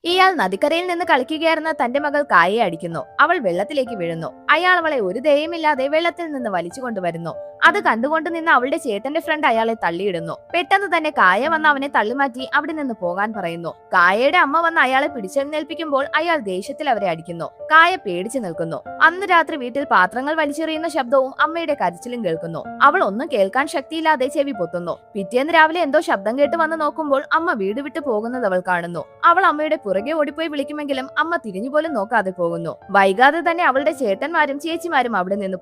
ഇയാൾ നദിക്കരയിൽ നിന്ന് കളിക്കുകയായിരുന്ന തന്റെ മകൾ കായയെ അടിക്കുന്നു. അവൾ വെള്ളത്തിലേക്ക് വീഴുന്നു. അയാൾ അവളെ ഒരു ദയയുമില്ലാതെ വെള്ളത്തിൽ നിന്ന് വലിച്ചു കൊണ്ടുവരുന്നു. അത് കണ്ടുകൊണ്ട് നിന്ന് അവളുടെ ചേട്ടന്റെ ഫ്രണ്ട് അയാളെ തള്ളിയിടുന്നു. പെട്ടെന്ന് തന്നെ കായ വന്ന് അവനെ തള്ളിമാറ്റി അവിടെ നിന്ന് പോകാൻ പറയുന്നു. കായയുടെ അമ്മ വന്ന് അയാളെ പിടിച്ചെഴുന്നേൽപ്പിക്കുമ്പോൾ അയാൾ ദേഷ്യത്തിൽ അവരെ അടിക്കുന്നു. കായ പേടിച്ചു നിൽക്കുന്നു. അന്ന് രാത്രി വീട്ടിൽ പാത്രങ്ങൾ വലിച്ചെറിയുന്ന ശബ്ദവും അമ്മയുടെ കരച്ചിലും കേൾക്കുന്നു. അവൾ ഒന്നും കേൾക്കാൻ ശക്തിയില്ലാതെ ചെവി പൊത്തുന്നു. പിറ്റേന്ന് രാവിലെ എന്തോ ശബ്ദം കേട്ട് വന്ന് നോക്കുമ്പോൾ അമ്മ വീട് വിട്ടു പോകുന്നത് അവൾ കാണുന്നു. അവൾ അമ്മയുടെ പുറകെ ഓടിപ്പോയി വിളിക്കുമെങ്കിലും അമ്മ തിരിഞ്ഞുപോലും നോക്കാതെ പോകുന്നു. വൈകാതെ തന്നെ അവളുടെ ചേട്ടന്മാരും ചേച്ചിമാരും അവിടെ നിന്ന്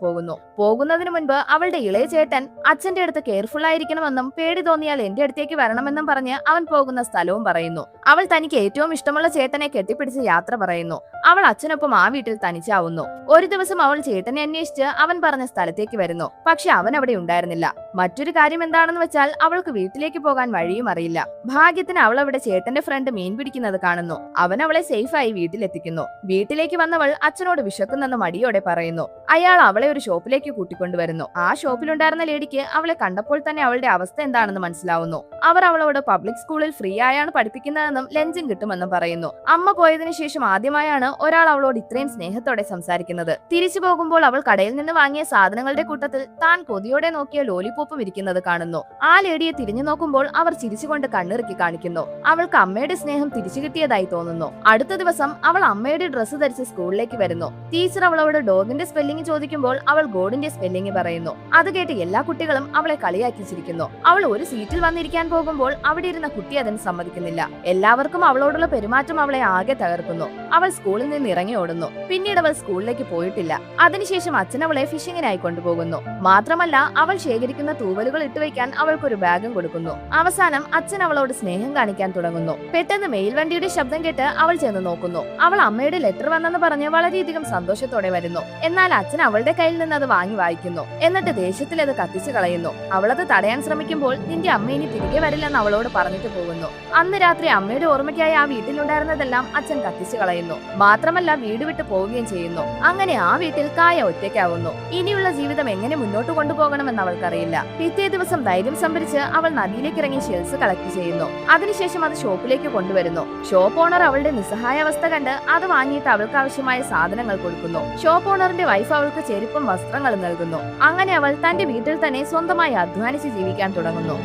പോകുന്നതിന് മുൻപ് അവളുടെ ഇളയ ചേട്ടൻ അച്ഛന്റെ അടുത്ത് കെയർഫുൾ ആയിരിക്കണമെന്നും പേടി തോന്നിയാൽ എന്റെ അടുത്തേക്ക് വരണമെന്നും പറഞ്ഞ് അവൻ പോകുന്ന സ്ഥലവും പറയുന്നു. അവൾ തനിക്ക് ഏറ്റവും ഇഷ്ടമുള്ള ചേട്ടനെ കെട്ടിപ്പിടിച്ച് യാത്ര പറയുന്നു. അവൾ അച്ഛനൊപ്പം ആ വീട്ടിൽ തനിച്ചാവുന്നു. ഒരു ദിവസം അവൾ ചേട്ടനെ അന്വേഷിച്ച് അവൻ പറഞ്ഞ സ്ഥലത്തേക്ക് വരുന്നു. പക്ഷെ അവൻ അവിടെ ഉണ്ടായിരുന്നില്ല. മറ്റൊരു കാര്യം എന്താണെന്ന് വെച്ചാൽ അവൾക്ക് വീട്ടിലേക്ക് പോകാൻ വഴിയും അറിയില്ല. ഭാഗ്യത്തിന് അവൾ അവിടെ ചേട്ടന്റെ ഫ്രണ്ട് മീൻ പിടിക്കുന്നത് കാണുന്നു. അവൻ അവളെ സേഫായി വീട്ടിലെത്തിക്കുന്നു. വീട്ടിലേക്ക് വന്നവൾ അച്ഛനോട് വിശക്കുന്നെന്ന് മടിയോടെ പറയുന്നു. അയാൾ അവളെ ഒരു ഷോപ്പിലേക്ക് കൂട്ടിക്കൊണ്ടുവരുന്നു. ആ ഷോപ്പിലുണ്ടായിരുന്ന ലേഡിക്ക് അവളെ കണ്ടപ്പോൾ തന്നെ അവളുടെ അവസ്ഥ എന്താണെന്ന് മനസ്സിലാവുന്നു. അവർ അവളോട് പബ്ലിക് സ്കൂളിൽ ഫ്രീ ആയാണ് പഠിപ്പിക്കുന്നതെന്നും ലഞ്ചും കിട്ടുമെന്നും പറയുന്നു. അമ്മ പോയതിനു ശേഷം ആദ്യമായാണ് ഒരാൾ അവളോട് ഇത്രയും സ്നേഹത്തോടെ സംസാരിക്കുന്നത്. തിരിച്ചു പോകുമ്പോൾ അവൾ കടയിൽ നിന്ന് വാങ്ങിയ സാധനങ്ങളുടെ കൂട്ടത്തിൽ താൻ കൊതിയോടെ നോക്കിയ ലോലിപോപ്പും ഇരിക്കുന്നത് കാണുന്നു. ആ ലേഡിയെ തിരിഞ്ഞു നോക്കുമ്പോൾ അവർ ചിരിച്ചുകൊണ്ട് കണ്ണിറുക്കി കാണിക്കുന്നു. അവൾക്ക് അമ്മയുടെ സ്നേഹം തിരിച്ചു കിട്ടിയതായി തോന്നുന്നു. അടുത്ത ദിവസം അവൾ അമ്മയുടെ ഡ്രസ്സ് ധരിച്ച് സ്കൂളിലേക്ക് വരുന്നു. ടീച്ചർ അവളോട് ഡോഗിന്റെ സ്പെല്ലിംഗ് ചോദിക്കുമ്പോൾ അവൾ ഗോഡിന്റെ സ്പെല്ലിംഗ് പറയുന്നു. അത് കേട്ട് എല്ലാ കുട്ടികളും അവളെ കളിയാക്കി ചിരിക്കുന്നു. അവൾ ഒരു സീറ്റിൽ വന്നിരിക്കാൻ പോകുമ്പോൾ അവിടെ ഇരുന്ന കുട്ടി അതിന് സമ്മതിക്കുന്നില്ല. എല്ലാവർക്കും അവളോടുള്ള പെരുമാറ്റം അവളെ ആകെ തകർക്കുന്നു. അവൾ സ്കൂളിൽ നിന്ന് ഇറങ്ങി ഓടുന്നു. പിന്നീട് അവൾ സ്കൂളിലേക്ക് പോയിട്ടില്ല. അതിനുശേഷം അച്ഛൻ അവളെ ഫിഷിങ്ങിനായി കൊണ്ടുപോകുന്നു. മാത്രമല്ല അവൾ ശേഖരിക്കുന്ന തൂവലുകൾ ഇട്ടുവയ്ക്കാൻ അവൾക്കൊരു ബാഗും കൊടുക്കുന്നു. അവസാനം അച്ഛൻ അവളോട് സ്നേഹം കാണിക്കാൻ തുടങ്ങുന്നു. പെട്ടെന്ന് മെയിൽ വണ്ടിയുടെ ശബ്ദം കേട്ട് അവൾ ചെന്ന് നോക്കുന്നു. അവൾ അമ്മയുടെ ലെറ്റർ വന്നെന്ന് പറഞ്ഞ് വളരെയധികം സന്തോഷത്തോടെ വരുന്നു. എന്നാൽ അച്ഛൻ അവളുടെ കയ്യിൽ നിന്ന് അത് വാങ്ങി വായിക്കുന്നു. എന്നിട്ട് ദേഷ്യത്തിൽ അത് കത്തിച്ചു കളയുന്നു. അവളത് തടയാൻ ശ്രമിക്കുമ്പോൾ നിന്റെ അമ്മ ഇനി തിരികെ വരില്ലെന്ന് അവളോട് പറഞ്ഞിട്ട് പോകുന്നു. അന്ന് രാത്രി അമ്മയുടെ ഓർമ്മയ്ക്കായി ആ വീട്ടിലുണ്ടായിരുന്നതെല്ലാം അച്ഛൻ കത്തിച്ചു കളയുന്നു. മാത്രമല്ല വീട് വിട്ട് പോവുകയും ചെയ്യുന്നു. അങ്ങനെ ആ വീട്ടിൽ കായ ഒറ്റയ്ക്കാവുന്നു. ഇനിയുള്ള ജീവിതം എങ്ങനെ മുന്നോട്ട് കൊണ്ടുപോകണമെന്ന് അവൾക്കറിയില്ല. പിറ്റേ ദിവസം ധൈര്യം സംഭരിച്ച് അവൾ നദിയിലേക്ക് ഇറങ്ങി ഷെൽസ് കളക്ട് ചെയ്യുന്നു. അതിനുശേഷം അത് ഷോപ്പിലേക്ക് കൊണ്ടുവരുന്നു. ഷോപ്പ് ഓണർ അവളുടെ നിസ്സഹായാവസ്ഥ കണ്ട് അത് വാങ്ങിയിട്ട് അവൾക്ക് ആവശ്യമായ സാധനങ്ങൾ കൊടുക്കുന്നു. ഷോപ്പ് ഓണറിന്റെ വൈഫ് അവൾക്ക് ചെരുപ്പും വസ്ത്രങ്ങളും നൽകുന്നു. അങ്ങനെ അവൾ തന്റെ വീട്ടിൽ തന്നെ സ്വന്തമായി അധ്വാനിച്ച് ജീവിക്കാൻ തുടങ്ങുന്നു.